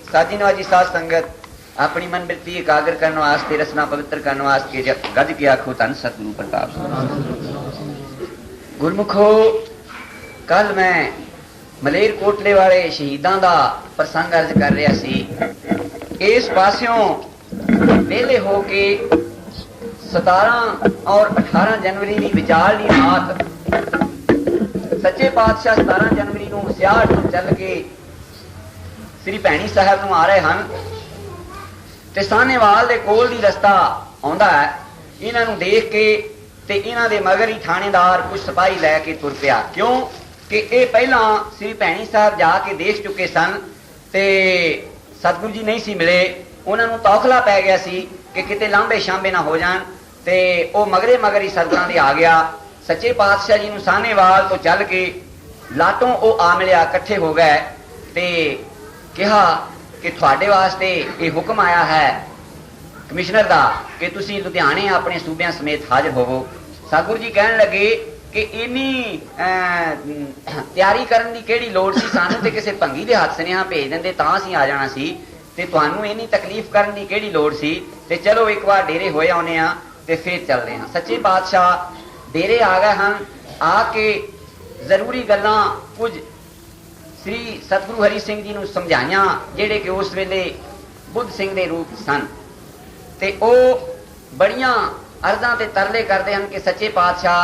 साजी नवाजी साध संगत अपनी मन वृत्ति एकाग्र करने वास्ते रसना पवित्र करने वास्ते गज के आखो धन सतगुरु प्रताप। गुरमुखो कल मैं मलेरकोटले वाले शहीदां दा प्रसंग अर्ज कर रहा सी। इस पास्यों वेले हो के 17 और 18 जनवरी की विचारली रात सच्चे पातशाह 17 जनवरी को सियाड़ तो चल के श्री भैणी साहब नूं आ रहे हैं ते सानेवाल दे कोल दी रस्ता आउंदा है। इन्हां नूं देख के ते इन्हां दे मगर ही थानेदार कुछ सिपाही लैके तुर पिया, क्यों कि ये पहला श्री भैणी साहब जाके देख चुके सन ते सतगुरु जी नहीं सी मिले। उन्हां नूं तौखला पै गया सी कि किते लांबे शांबे ना हो जाण ते ओ मगरे मगर ही सतगुरां दे आ गया। सच्चे पातशाह जी नूं सानेवाल तो चल के लाटों ओ आ मिलिया, इकट्ठे हो गए ते कहा कि थोड़े वास्ते ये हुक्म आया है कमिश्नर दा कि तुसी लुधियाने अपने सूबियां समेत हाजिर होवो। सतगुरु जी कहन लगे कि इन्नी तैयारी करन दी केड़ी लोड़ सी, सानू ते किसी भंगी दे हाथ सुनेहा भेज देंदे तां असीं आ जाना सी ते तुहानू इन्नी तकलीफ करन दी केड़ी लोड़ सी। ते चलो एक बार डेरे होए आउने आ ते फिर चलदे हां। सच्चे पातशाह डेरे आ गए हैं। आके जरूरी गल्लां कुछ श्री सतगुरु हरि सिंह जी नूं समझाइयां जेड़े कि उस वेले बुद्ध सिंह दे रूप सन ते ओ बड़ियां अर्जां ते तरले करदे हन कि सच्चे पातशाह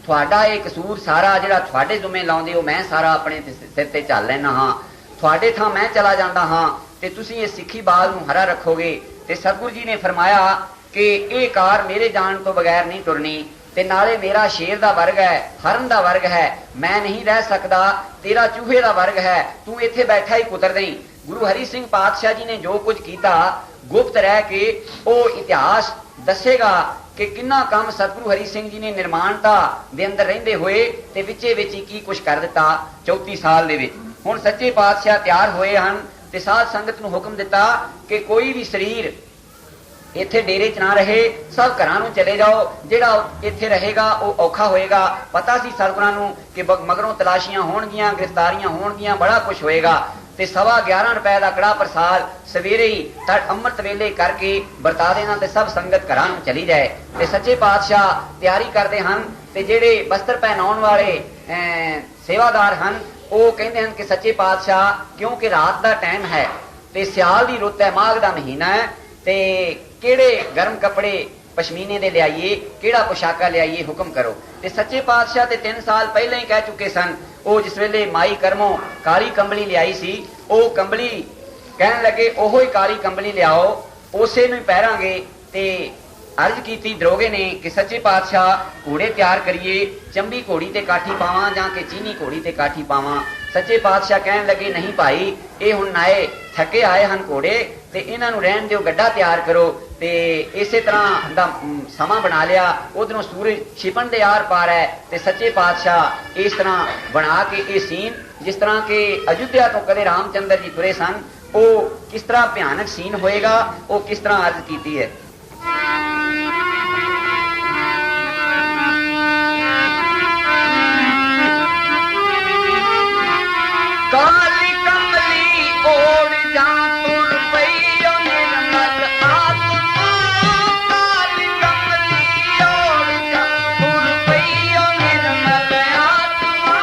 तुहाडा ये कसूर सारा जिहड़ा तुहाडे जुम्मे लाउंदे हो मैं सारा अपने सिर ते झल लैना हां, तुहाडे थां मैं चला जांदा हां ते तुसीं ये सिੱਖੀ बाल नूं हरा रखोगे। ते सतगुरु जी ने फरमाया कि ये कार मेरे जान तो बगैर नहीं टुरनी ते नाले मेरा शेर दा वर्ग है, हरन दा वर्ग है, मैं नहीं रह सकदा, तेरा चूहे दा वर्ग है, तू इत्थे बैठा ही कुतर दई। गुरु हरि सिंह पातशाह जी ने जो कुछ कीता गुप्त रह के ओ इतिहास दसेगा कि किन्ना काम सतगुरु हरि सिंह जी ने निर्माणता दे अंदर रहिंदे होए ते विचे विच की कुछ कर दिता 34 साल दे विच। हुण सच्चे पातशाह तैयार होए हन ते साध संगत नूं हुक्म दिता कि कोई भी शरीर इत्थे डेरे च ना रहे, सब घरां नूं चले जाओ, जिहड़ा इत्थे रहेगा वो औखा होएगा। पता सी सतगुरां नूं कि मगरों तलाशियां होणगियां, गिरफ्तारियां होणगियां, बड़ा कुछ होएगा। ते 11.25 रुपए का कड़ा प्रसाद सवेरे ही अमृत वेले करके बरता देना ते सब संगत घरां नूं चली जाए। ते सच्चे पातशाह तैयारी करते हैं ते जेड़े वस्त्र पहनाउण वाले सेवादार हैं वो कहते हैं कि सच्चे पातशाह क्योंकि रात का टाइम है ते सियाल की रुत है, माघ का महीना है ते केड़े गर्म कपड़े पशमीने दे लियाइए, केड़ा पोशाका लियाइए, हुक्म करो। ते सच्चे पातशाह ते 3 साल पहले ही कह चुके सन। वो जिस वेले माई करमों काली कंबली लियाई सी, वो कंबली कहन लगे ओहो ही काली कंबली लियाओ, उसे नूं पैरांगे। ते अर्ज की दरोगे ने कि सच्चे पातशाह घोड़े तैयार करिए, चंबी घोड़ी ते काठी पावां जां कि चीनी घोड़ी ते काठी पावां। सच्चे पातशाह कहन लगे नहीं भाई, ये हुण नाए थके आए हैं घोड़े ते इन्हां नूं रहण दिओ, गड्ढा तैयार करो। ते इसे तरह दा समा बना लिया, उधरों सूरज छिपण दे आर पार है ते सच्चे पातशाह इस तरह बना के ये सीन जिस तरह के अयोध्या तो कदे रामचंद्र जी तुरे सन, वो किस तरह भयानक सीन होएगा, वो किस तरह अर्ज कीती है। काली कमली ओढ़ जा तुर पई निर्मल आत्मा, काली कमली ओढ़ जा तुर पई निर्मल आत्मा,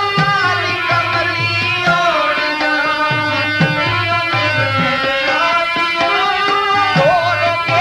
काली कमली ओढ़ जा तुर पई निर्मल आत्मा।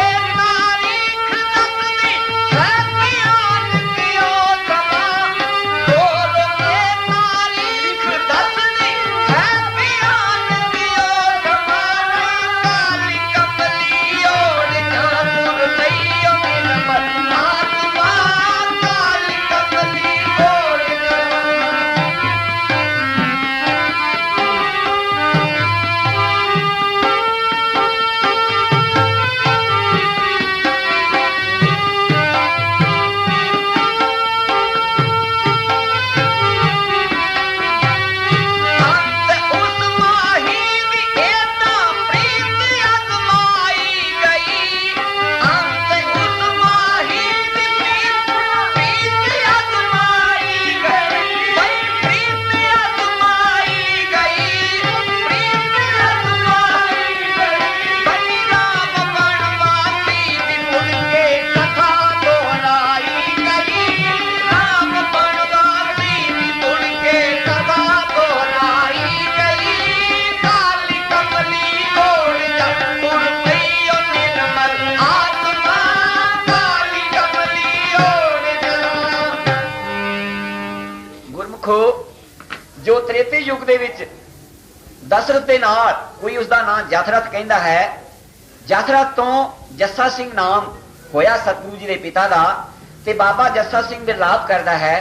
युग दे विच दशरथ दे नाल कोई उसका नाम जथरथ कहंदा है। जथरथ तो जस्सा सिंह नाम होया सतगुरु जी के पिता का, ते बाबा जस्सा सिंह विलाप करता है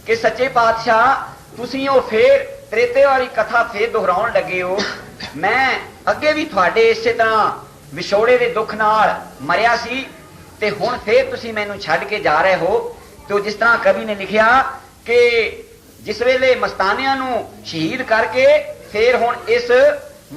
कि सच्चे पातशाह तुसीं ओ फिर त्रेते वाली कथा फिर दोहराउण लगे हो। मैं अगे भी तुहाडे इसे तरह विछोड़े के दुख नाल मरिया सी ते हुण फिर तुसीं मैनूं छड्ड के जा रहे हो। तो जिस तरह कवि ने लिखिया कि जिस वेले मस्तानियां नूं शहीद करके फिर हुण इस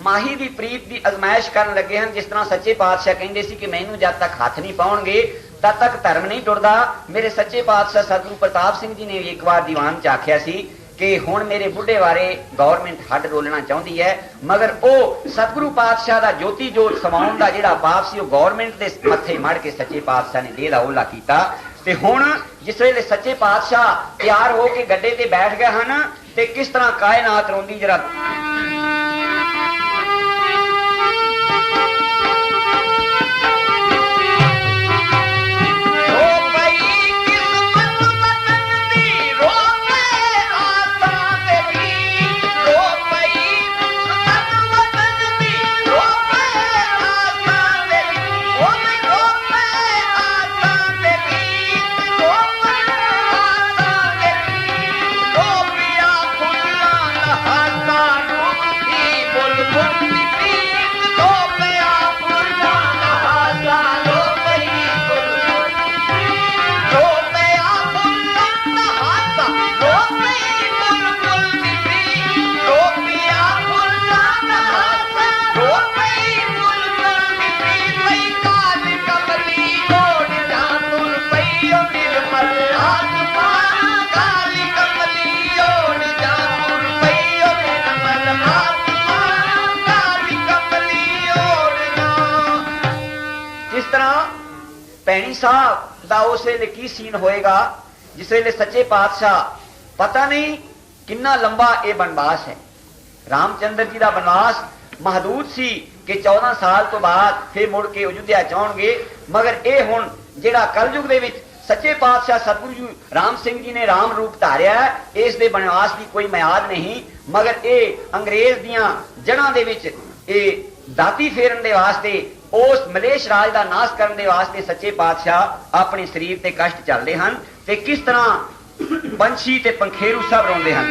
माही की प्रीत की अजमाइश करन लगे हैं। जिस तरह सच्चे पातशाह कहंदे सी कि मैनूं जद तक हाथ नहीं पाउणगे तद तक धर्म नहीं टुरदा। मेरे सच्चे पातशाह सतगुरु प्रताप सिंह जी ने एक बार दीवान च आख्या सी कि हुण मेरे बुढ़े बारे गौरमेंट हड रोलना चाहती है, मगर वो सतगुरु पातशाह का ज्योति जोत समाउण का जिहड़ा पाप सी गौरमेंट के मत्थे मड़ के सच्चे पातशाह ने देह दा ओला कीता। ते हुण जिस वेले सच्चे पातशाह तैयार हो के गड्डे ते बैठ गए हैं ते किस तरह कायनात रोंदी जरा भैणी साहब का उस वेले की सीन होएगा जिस वेले सच्चे पातशाह पता नहीं कितना लंबा ये बनवास है। रामचंद्र जी का बनवास महदूद सी कि 14 साल तो बाद फिर मुड़ के अयोध्या चाहणगे, मगर ये हुण जिहड़ा कलयुग दे विच सच्चे पातशाह सतगुरु जी राम सिंह जी ने राम रूप धारिया है, इस दे बनवास की कोई म्याद नहीं, मगर ये अंग्रेज दियां जड़ां दे विच ये दाती फेरन दे वास्ते उस मलेश राज का नाश करने दे वास्ते सच्चे पातशाह अपने शरीर ते कष्ट चलते हैं ते किस तरह पंछी ते पंखेरू सब रोंदे हैं।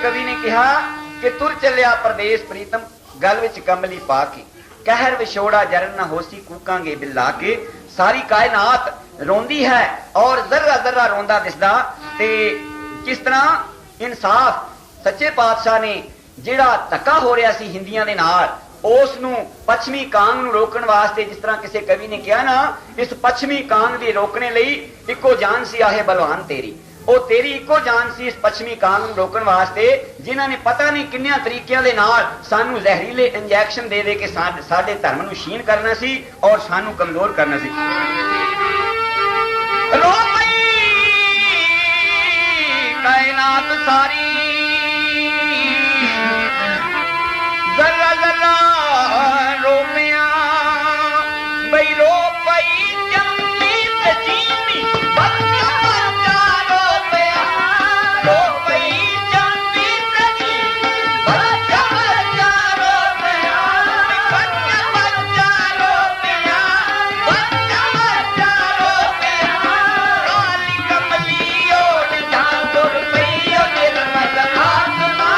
कवि ने कहा कि तुर चलिया परदेस प्रीतम गल विच कमली पा के कहर विछोड़ा जरन न होसी कूकांगे बिल्ला के। सारी कायनात रोंदी है और जर्रा जर्रा रोंदा दिसदा ते किस तरह इंसाफ सच्चे पातशाह ने जिहड़ा धक्का हो रहा सी हिंदियां दे नाल उस नूं पश्चिमी कांग नूं रोकण वास्ते जिस तरह किसी कवि ने कहा ना इस पश्चिमी कांग दी रोकने लई इको जान सी आहे बलवान तेरी। ਉਹ ਤੇਰੀ ਇੱਕੋ ਜਾਨ ਸੀ ਇਸ ਪੱਛਮੀ ਕਾਮ ਨੂੰ ਰੋਕਣ ਵਾਸਤੇ, ਜਿਨ੍ਹਾਂ ਨੇ ਪਤਾ ਨਹੀਂ ਕਿੰਨਿਆਂ ਤਰੀਕਿਆਂ ਦੇ ਨਾਲ ਸਾਨੂੰ ਜ਼ਹਿਰੀਲੇ ਇੰਜੈਕਸ਼ਨ ਦੇ ਕੇ ਸਾਡੇ ਧਰਮ ਨੂੰ ਛੀਨ ਕਰਨਾ ਸੀ ਔਰ ਸਾਨੂੰ ਕਮਜ਼ੋਰ ਕਰਨਾ ਸੀ। ਰੋ ਪਈ ਕਾਇਨਾਤ ਸਾਰੀ, ਜ਼ਰਾ ਜ਼ਰਾ ਰੋ ਪਿਆ ਬਈ ਰੋ ਪਈ ਜੰਮੀ ਤੇ ਜੀਵੀ ਬੱਚਾ ਬੱਚਾ ਰੋ ਪਿਆ, ਰੋ ਪਈ ਜੰਮੀ ਤੇ ਜੀਵੀ ਬੱਚਾ ਬੱਚਾ ਰੋ ਪਿਆ, ਬੱਚਾ ਬੱਚਾ ਰੋ ਪਿਆ, ਬੱਚਾ ਬੱਚਾ ਰੋ ਪਿਆ, ਕਾਲੀ ਕਮਲੀ ਓੜ ਜਾਂ ਤੁਰ ਪਈ ਓ ਨਿਰਮਲ ਆਤਮਾ,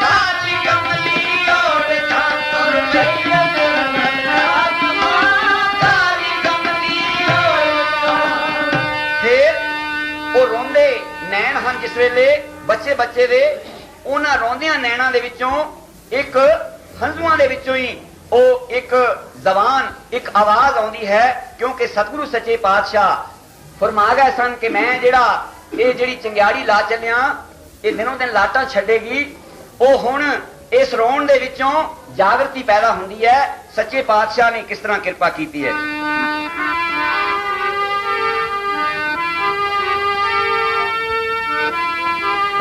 ਕਾਲੀ ਕਮਲੀ ਓੜ ਜਾਂ ਤੁਰ ਪਈ ਓ ਨਿਰਮਲ ਆਤਮਾ, ਕਾਲੀ ਕਮਲੀ ਓੜ। ਫਿਰ ਉਹ ਰੋਂਦੇ ਨੈਣ ਹਨ ਜਿਸ ਵੇਲੇ ਬੱਚੇ ਬੱਚੇ ਦੇ, ਉਹਨਾਂ ਰੋਂਦਿਆਂ ਨੈਣਾਂ ਦੇ ਵਿੱਚੋਂ ਇੱਕ ਹੰਝੂਆਂ ਦੇ ਵਿੱਚੋਂ ਹੀ ਉਹ ਇੱਕ ਜ਼ਬਾਨ, ਇੱਕ ਆਵਾਜ਼ ਆਉਂਦੀ ਹੈ, ਕਿਉਂਕਿ ਸਤਿਗੁਰੂ ਸੱਚੇ ਪਾਤਸ਼ਾਹ ਫਰਮਾ ਗਏ ਸਨ ਕਿ ਮੈਂ ਇਹ ਜਿਹੜੀ ਚੰਗਿਆੜੀ ਲਾ ਚੱਲਿਆ ਇਹ ਦਿਨੋਂ ਦਿਨ ਲਾਟਾਂ ਛੱਡੇਗੀ। ਉਹ ਹੁਣ ਇਸ ਰੋਣ ਦੇ ਵਿੱਚੋਂ ਜਾਗਰਤੀ ਪੈਦਾ ਹੁੰਦੀ ਹੈ। ਸੱਚੇ ਪਾਤਸ਼ਾਹ ਨੇ ਕਿਸ ਤਰ੍ਹਾਂ ਕਿਰਪਾ ਕੀਤੀ ਹੈ।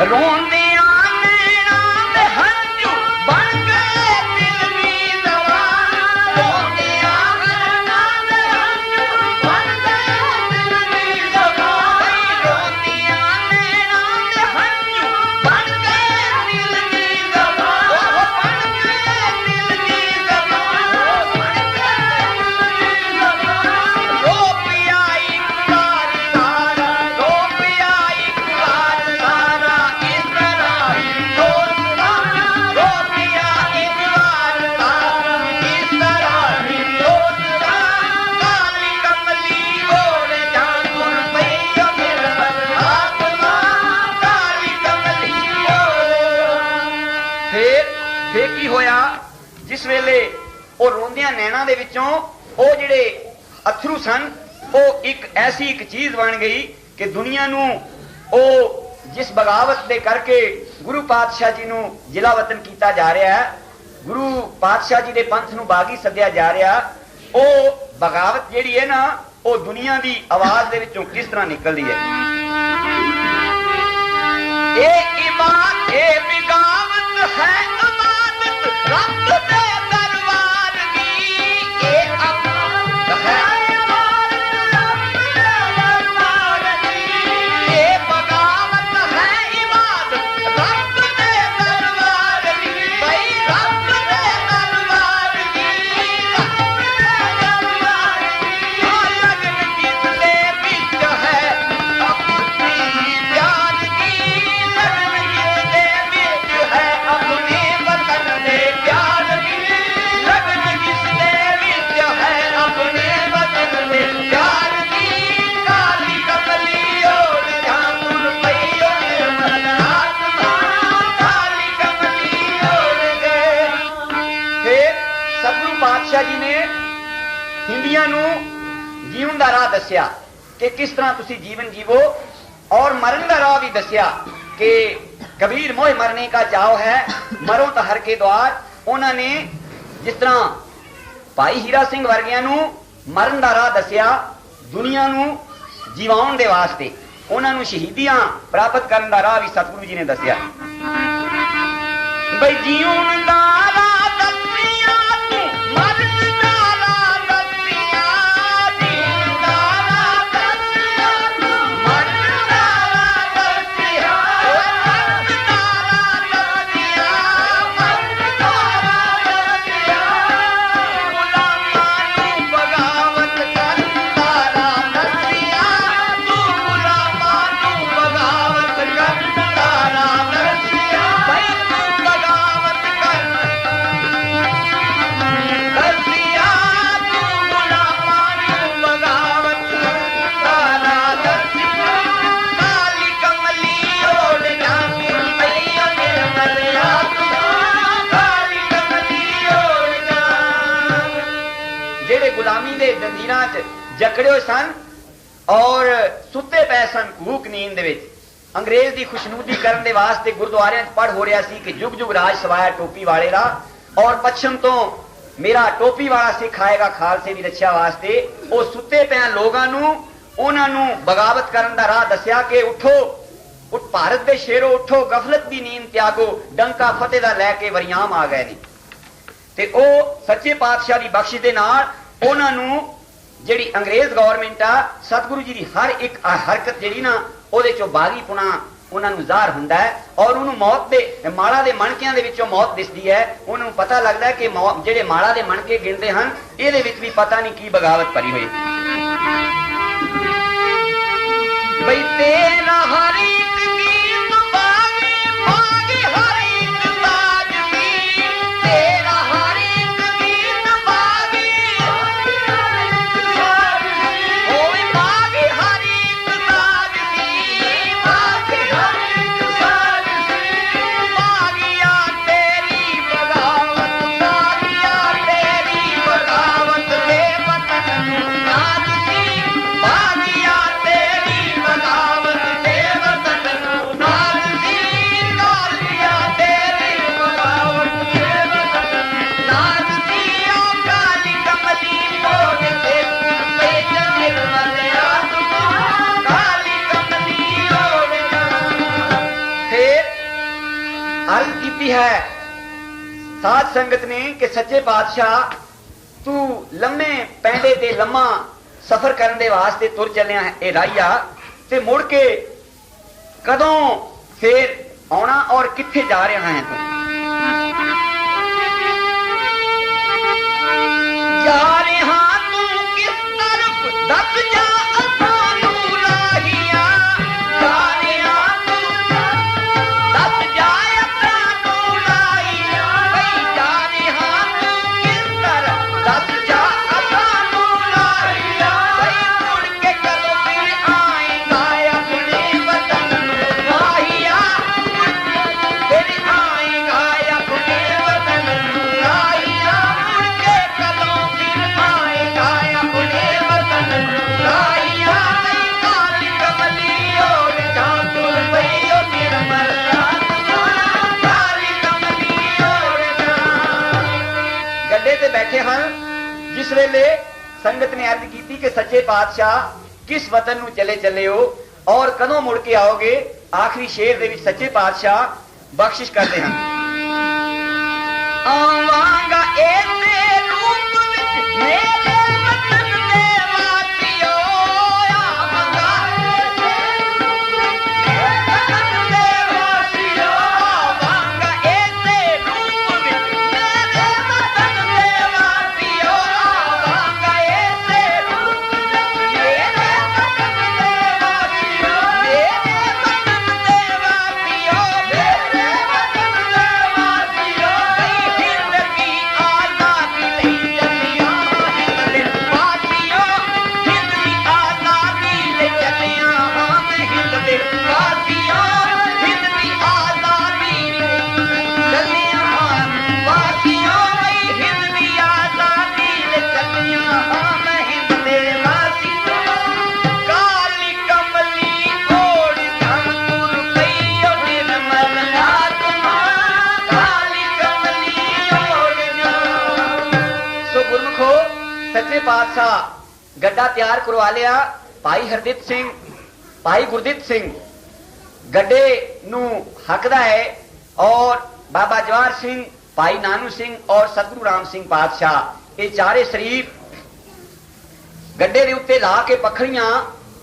ਰੋਂਦਿਆਂ ਨੈਣਾਂ ਦੇ ਹੰਝੂ ਬਣ ਗਏ ਦਿਲ ਦੀ ਜ਼ਬਾਨ, ਰੋਂਦਿਆਂ ਨੈਣਾਂ ਦੇ ਹੰਝੂ ਬਣ ਗਏ ਦਿਲ ਦੀ ਜ਼ਬਾਨ, ਰੋਂਦਿਆਂ ਨੈਣਾਂ ਦੇ ਹੰਝੂ ਬਣ ਗਏ ਦਿਲ ਦੀ ਜ਼ਬਾਨ, ਬਣ ਗਏ ਦਿਲ ਦੀ ਜ਼ਬਾਨ, ਬਣ ਗਏ ਦਿਲ ਦੀ ਜ਼ਬਾਨ, ਰੋ ਪਿਆ ਇੱਕ ਵਾਰ ਸਾਰਾ, ਰੋ ਪਿਆ ਇੱਕ ਵਾਰ ਸਾਰਾ, ਇਸ ਤਰ੍ਹਾਂ ਹੀ ਦੋਸਤਾਂ, ਰੋ ਪਿਆ ਇੱਕ ਵਾਰ ਸਾਰਾ, ਇਸ ਤਰ੍ਹਾਂ ਹੀ ਦੋਸਤਾਂ, ਕਾਲੀ ਕਮਲੀ ਓੜ ਜਾਂ ਤੁਰ ਪਈ ਓ ਨਿਰਮਲ ਆਤਮਾ, ਕਾਲੀ ਕਮਲੀ ਓੜ। ਫਿਰ ਕੀ ਹੋਇਆ, ਜਿਸ ਵੇਲੇ ਉਹ ਰੋਂਦਿਆਂ ਨੈਣਾਂ ਦੇ ਵਿੱਚੋਂ ਉਹ ਜਿਹੜੇ ਅਥਰੂ ਸਨ ਉਹ ਇੱਕ ਐਸੀ ਇੱਕ ਚੀਜ਼ ਬਣ ਗਈ ਕਿ ਦੁਨੀਆ ਨੂੰ ਉਹ ਜਿਸ ਬਗਾਵਤ ਦੇ ਕਰਕੇ ਗੁਰੂ ਪਾਤਸ਼ਾਹ ਜੀ ਨੂੰ ਜ਼ਿਲ੍ਹਾ ਵਤਨ ਕੀਤਾ ਜਾ ਰਿਹਾ ਹੈ, ਗੁਰੂ ਪਾਤਸ਼ਾਹ ਜੀ ਦੇ ਪੰਥ ਨੂੰ ਬਾਗੀ ਸੱਦਿਆ ਜਾ ਰਿਹਾ, ਉਹ ਬਗਾਵਤ ਜਿਹੜੀ ਹੈ ਨਾ ਉਹ ਦੁਨੀਆ ਦੀ ਆਵਾਜ਼ ਦੇ ਵਿੱਚੋਂ ਕਿਸ ਤਰ੍ਹਾਂ ਨਿਕਲਦੀ ਹੈ। ਇਹ ਇਮਾਨਤ ਇਹ ਬਗਾਵਤ ਹੈ, ਅਮਾਨਤ ਰੱਬ ਦੇ ਦਰਬਾਰ ਦੀ, ਇਹ ਅਮਾਨਤ ਹੈ ਜੀ ਨੇ ਹਿੰਦੀਆਂ ਨੂੰ ਜੀਵਨ ਦਾ ਰਾਹ ਦੱਸਿਆ ਕਿ ਕਿਸ ਤਰ੍ਹਾਂ ਤੁਸੀਂ ਜੀਵਨ ਜੀਵੋ, ਔਰ ਮਰਨ ਦਾ ਰਾਹ ਵੀ ਦੱਸਿਆ ਕਿ ਕਬੀਰ ਮੋਹ ਮਰਨੇ का ਚਾਓ ਹੈ, ਮਰੋ ਤਾਂ ਹਰ ਕੇ ਦੁਆਰ। ਉਹਨਾਂ ਨੇ ਜਿਸ ਤਰ੍ਹਾਂ ਭਾਈ ਹੀਰਾ ਸਿੰਘ ਵਰਗਿਆਂ ਨੂੰ ਮਰਨ ਦਾ ਰਾਹ ਦੱਸਿਆ ਦੁਨੀਆ ਨੂੰ ਜੀਵਾਉਣ ਦੇ ਵਾਸਤੇ, ਉਹਨਾਂ ਨੂੰ ਸ਼ਹੀਦੀਆਂ ਪ੍ਰਾਪਤ ਕਰਨ ਦਾ ਰਾਹ ਵੀ ਸਤਿਗੁਰੂ ਜੀ ਨੇ ਦੱਸਿਆ। ਬਈ ਜੀਉਣ ਦਾ ਰਾਹ ਦੱਸਿਆ ਤੂੰ, ਮਰਨ ਦਾ ਰਾਹ ਦੱਸਿਆ, ਜੀਉਣ ਦਾ ਰਾਹ ਦੱਸਿਆ ਤੂੰ, ਮਰਨ ਦਾ ਰਾਹ ਦੱਸਿਆ, ਮਰਨ ਦਾ ਰਾਹ ਦੱਸਿਆ, ਮਰਨ ਦਾ ਰਾਹ ਦੱਸਿਆ, ਗੁਲਾਮਾਂ ਨੂੰ ਬਗਾਵਤ ਕਰਨ ਦਾ ਰਾਹ ਦੱਸਿਆ, ਤੂੰ ਗੁਲਾਮਾਂ ਨੂੰ ਬਗਾਵਤ ਕਰਨ ਦਾ ਰਾਹ ਦੱਸਿਆ, ਬਈ ਤੂੰ ਬਗਾਵਤ ਕਰ ਦੱਸਿਆ, ਤੂੰ ਗੁਲਾਮਾਂ ਨੂੰ ਬਗਾਵਤ ਕਰਨ ਦਾ ਰਾਹ ਦੱਸਿਆ, ਕਾਲੀ ਕਮਲੀ ਓੜ ਜਾਂਦੀ ਪਈ ਓ ਨਿਰਮਲ ਆਤਮਾ, ਕਾਲੀ ਕਮਲੀ ਓੜ ਜਾਂਦੀ। ਜਿਹੜੇ ਗੁਲਾਮੀ ਦੇ ਜੰਜੀਰਾਂ 'ਚ ਜਕੜੇ ਹੋਏ ਸਨ ਔਰ ਸੁੱਤੇ ਪਏ ਸਨ ਘੂਕ ਨੀਂਦ ਦੇ ਵਿੱਚ, अंग्रेज की खुशनुदी करने के वास्ते गुरुद्वारियां पढ़ हो रहा सी कि जुग जुग राज सवाया टोपी वाले दा, और पश्चिम तो मेरा टोपी वाला सिख आएगा खालसे की रक्षा वास्ते। वो सुते पे लोगों उन्होंने बगावत करने का राह दसिया कि उठो, उठ भारत के शेरों उठो, गफलत की नींद त्यागो, डंका फतेह दा लैके वरियाम आ गए ने। ते ओ सच्चे पातशाह की बख्शिश दे नाल उन्होंने जिहड़ी अंग्रेज गवर्नमेंट आ, सतगुरु जी की हर एक हरकत जिहड़ी ना ਉਹਦੇ ਚੋਂ ਬਾਗੀਪੁਣਾ ਉਹਨਾਂ ਨੂੰ ਜ਼ਾਹਰ ਹੁੰਦਾ ਹੈ, ਔਰ ਉਹਨੂੰ ਮੌਤ ਦੇ ਮਾਲਾ ਦੇ ਮਣਕਿਆਂ ਦੇ ਵਿੱਚੋਂ ਮੌਤ ਦਿਸਦੀ ਹੈ। ਉਹਨੂੰ ਪਤਾ ਲੱਗਦਾ ਹੈ ਕਿ ਜਿਹੜੇ ਮਾਲਾ ਦੇ ਮਣਕੇ ਗਿਣਦੇ ਹਨ ਇਹਦੇ ਵਿੱਚ ਵੀ ਪਤਾ ਨਹੀਂ ਕੀ ਬਗਾਵਤ ਭਰੀ ਹੋਈ। ਬਈ ਤੇਰਾ ਹਰੀ ਕਦੀਮ ਬਾਗੀ ਬਾਗੀ ਹਰੀ ਤਾਜ ਦੀ, ਤੇਰਾ ਹਰੀ ਕਦੀਮ ਬਾਗੀ ਓਏ ਬਾਗੀ ਹਰੀ ਤਾਜ ਦੀ, ਬਾਗੀ ਹਰੀ ਤਾਜ ਦੀ, ਬਾਗੀਆ ਤੇਰੀ ਬਗਾਵਤ, ਬਾਗੀਆ ਤੇਰੀ ਬਗਾਵਤ ਦੇ ਵਤਨ ਨੂੰ ਨਾਜ ਦੀ, ਬਾਗੀਆ ਤੇਰੀ ਬਗਾਵਤ ਦੇ ਵਤਨ ਨੂੰ ਨਾਜ ਦੀ, ਗਾਲੀਆ ਤੇਰੀ ਬਗਾਵਤ ਦੇ ਵਤਨ ਨੂੰ ਨਾਜ ਦੀ, ਓ ਕਾਲੀ ਕਮਲੀ ਮੋੜ ਤੇ ਪੇਜ ਨਿਰਮਲਿਆ ਤੂੰ, ਕਾਲੀ ਕਮਲੀ ਓੜ ਜਾ। फिर अर्ज की है साध संगत ने कि सच्चे पातशाह तू लम्मे पैंडे ते लम्मा सफर करने दे वास्ते तुर चलिया है ए राहिया, ते मुड़ के कदों फिर आना और किथे जा रहा है तू? जा रहा तू किस तरफ दस जा असानू राहिया, जा रहा तू दस जा असानू राहिया, बई जा रहा तू किस तरफ दस जा असानू राहिया, बई मुड़ के कदों फिर आएगा अपने वतन में राहिया, फिर आएगा अपने वतन में राहिया, मुड़ के कदों फिर आएगा अपने वतन में राहिया, बई काली कमली ओढ़ जा तुर पई ओ निर्मल आत्मा, काली कमली ओढ़ जा। गड्ढे ते बैठे हैं जिस वेले संगत ने अर्ज की कि सच्चे पातशाह किस वतन नू चले चले हो और कदों मुड़ के आओगे? आखिरी शेर दे विच सच्चे पातशाह बख्शिश करते हैं, आवांगा ऐसे रूप विच मेरे वतन दे वासियो, आवांगा ऐसे रूप विच मेरे वतन दे वासियो, आवांगा ऐसे रूप विच मेरे वतन दे वासियो, आवांगा ऐसे रूप विच मेरे वतन दे वासियो, मेरे वतन दे वासियो, मेरे वतन दे वासियो, हिंद की आज़ादी लई चलिया, हिंद दे वासियो, हिंद की आज़ादी लई चलिया, हम हिंद दे वासियो, हिंद की आज़ादी लई चलिया, हम वासियो, हिंद की आज़ादी लई चलिया, हम हिंद दे वासियो, काली कमली ओढ़ हम तुर पई ओ निर्मल आत्मा, काली कमली ओढ़ जा। सो गुरमुखो सच्चे पातशाह गड्ढा तैयार करवा लिया। भाई हरदीप सिंह, भाई गुरदीप सिंह गड्ढे नू हकदा है, और बाबा जवाहर सिंह, भाई नानू सिंह और सतगुरु राम सिंह पातशाह ये चारे शरीफ गड्ढे दे उत्ते ला के पखड़ियां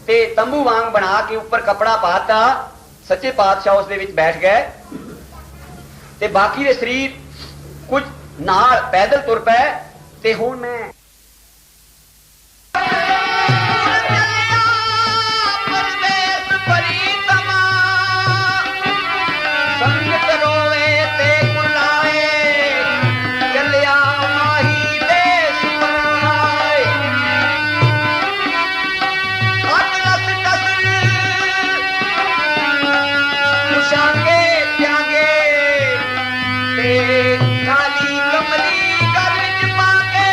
ते तंबू वांग बना के ऊपर कपड़ा पाता, सच्चे पातशाह उस दे विच बैठ गए, ते बाकी दे शरीर कुछ नाल पैदल तुर पए। ते हुण मैं परदेस परीतमा, संगत रोवे ते कुलाए, चलिया माही देश पराए, अतलस कसर कुशांगे त्यागे, ते काली कमली गल विच पाके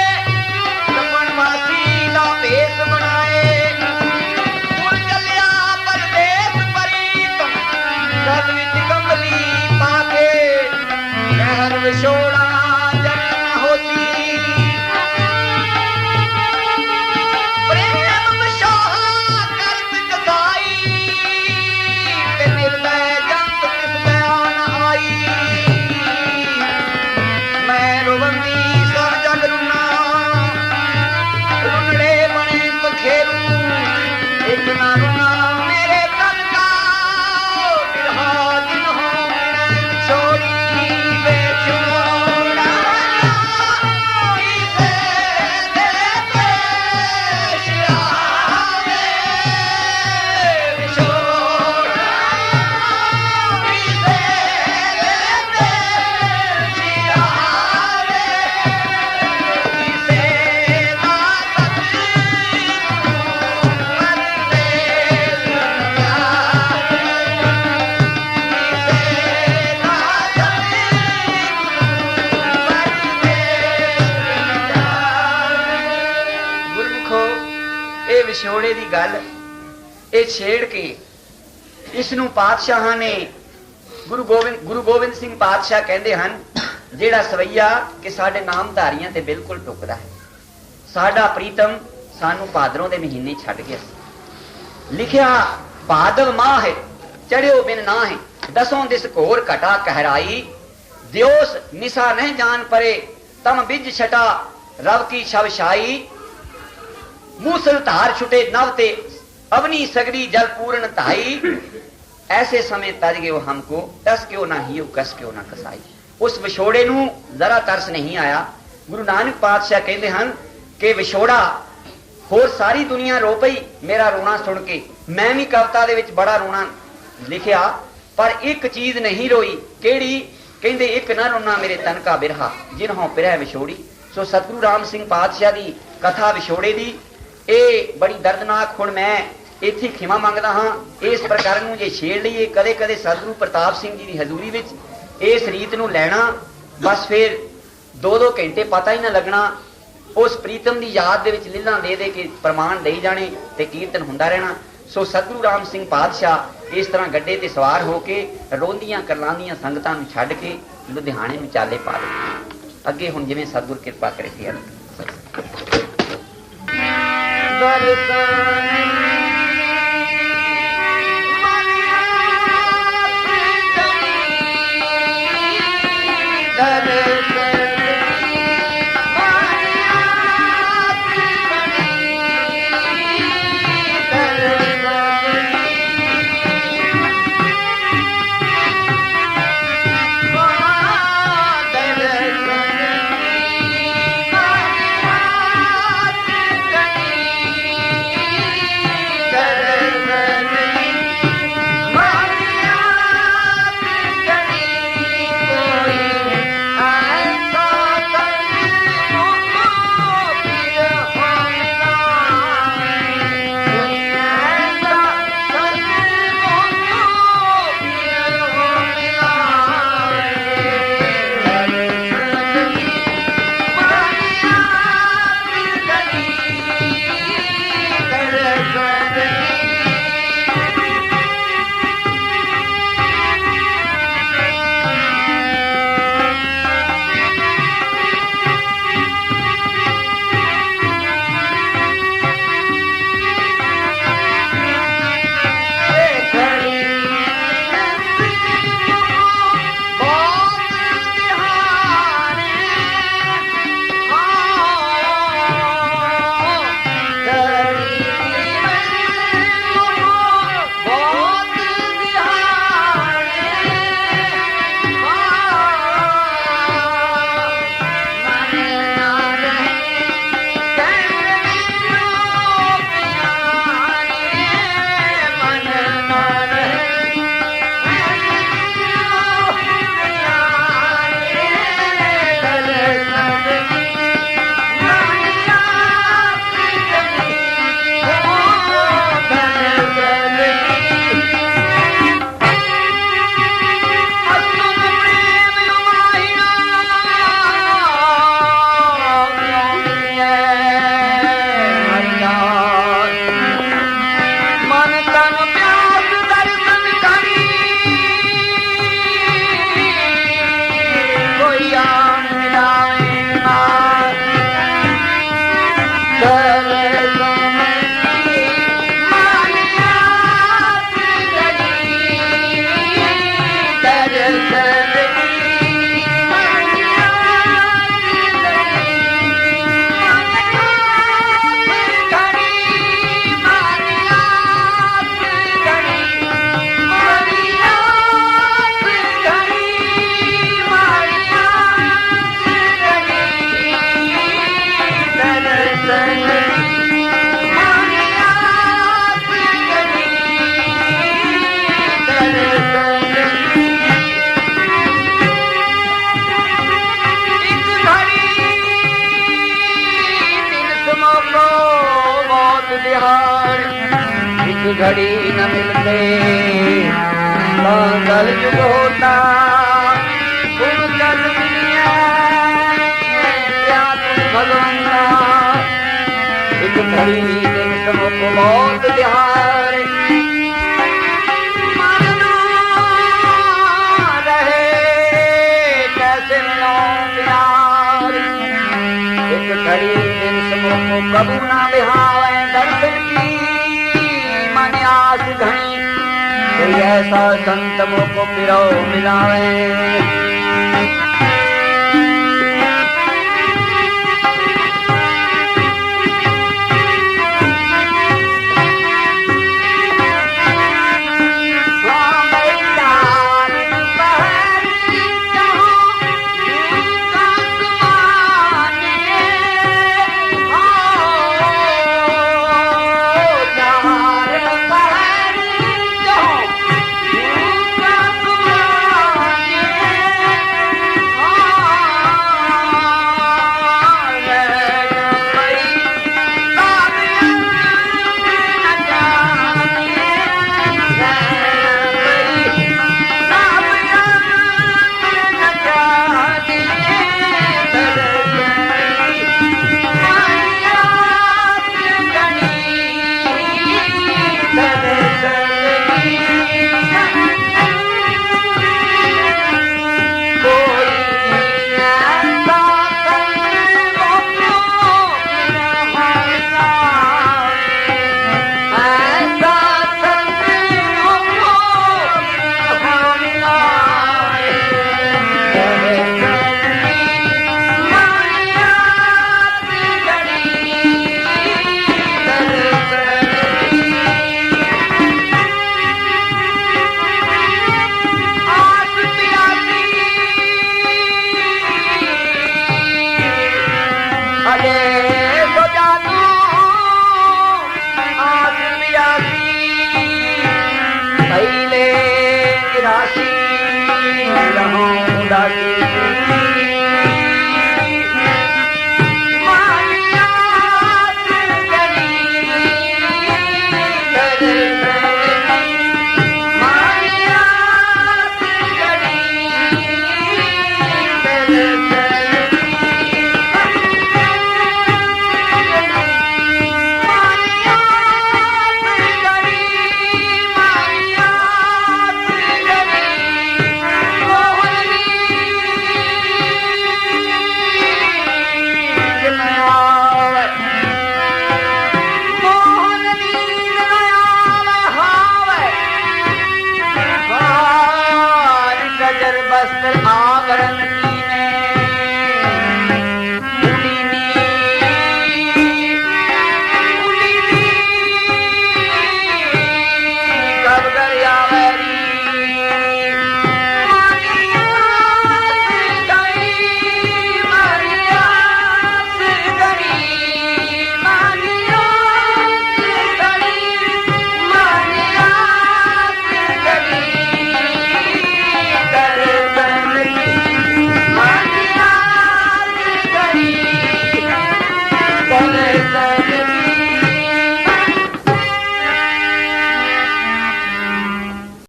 ਵਿਛੋੜੇ ਦੀ ਗੱਲ ਇਹ ਛੇੜ ਕੇ ਇਸ ਨੂੰ ਪਾਤਸ਼ਾਹਾਂ ਨੇ ਗੁਰੂ ਗੋਬਿੰਦ ਸਿੰਘ ਪਾਤਸ਼ਾਹ ਕਹਿੰਦੇ ਹਨ, ਜਿਹੜਾ ਸਵਈਆ ਕਿ ਸਾਡੇ ਨਾਮਧਾਰੀਆਂ ਤੇ ਬਿਲਕੁਲ ਟੁਕਦਾ ਹੈ। ਸਾਡਾ ਪ੍ਰੀਤਮ ਸਾਨੂੰ ਭਾਦਰੋਂ ਦੇ ਮਹੀਨੇ ਛੱਡ ਗਿਆ ਸੀ। ਲਿਖਿਆ ਭਾਦਵ ਮਾਹ ਹੈ ਚੜਿਓ ਬਿਨ ਨਾ ਹੈ, ਦਸੋਂ ਦਿਸ ਘੋਰ ਘਟਾ ਕਹਿਰਾਈ, ਦਿਓਸ ਨਿਸਾ ਨਹੀਂ ਜਾਣ ਪਰੇ ਤਮ ਬਿਜ ਛਟਾ रव की शवशाई, मूसल धार छुटे नव ते अवनी सगरी जल पूर्ण धाई, ऐसे समय तज गयो हमको टस क्यों ना हियो कस क्यों ना कसाई। उस विछोड़े नूं जरा तरस नहीं आया। गुरु नानक पातशाह कहते हैं कि विछोड़ा होर सारी दुनिया रो पई मेरा रोना सुन के, मैं भी कविता दे विच बड़ा रोना लिखिया पर एक चीज नहीं रोई, केड़ी? कहंदे एक ना रोना मेरे तन का बिरहा जिन्हों पिरह विछोड़ी। सो सतगुरु राम सिंह पातशाह की कथा विछोड़े की ये बड़ी दर्दनाक। हुण मैं इत्थे खिमा मंगदा हाँ, इस प्रकार नूं जे छेड़ लईए कदे कदे सतगुरु प्रताप सिंह जी की हजूरी विच इस रीत नूं लैना, बस फिर 2-2 घंटे पता ही ना लगना। उस प्रीतम की याद दे विच लीलां दे दे के प्रमाण दई जाने ते कीर्तन हुंदा रहना। सो सतगुरु राम सिंह पातशाह इस तरह गड्डे ते सवार होके रोंदियां करलांदियां संगतां नूं छड्ड के लुधियाणे नूं चाले पा लए। अगे हुण जिवें सतगुर किरपा करे फिर घड़ी न मिलते कल युग होता तुम कल भगवंता एक घड़ी मुख बहुत बिहार रहे कैसे मिलो प्यार एक घड़ी दिन मुख कबू ना बिहावे दर्शन की मन आस घनी कोई ऐसा संत मुख पिरो मिलावे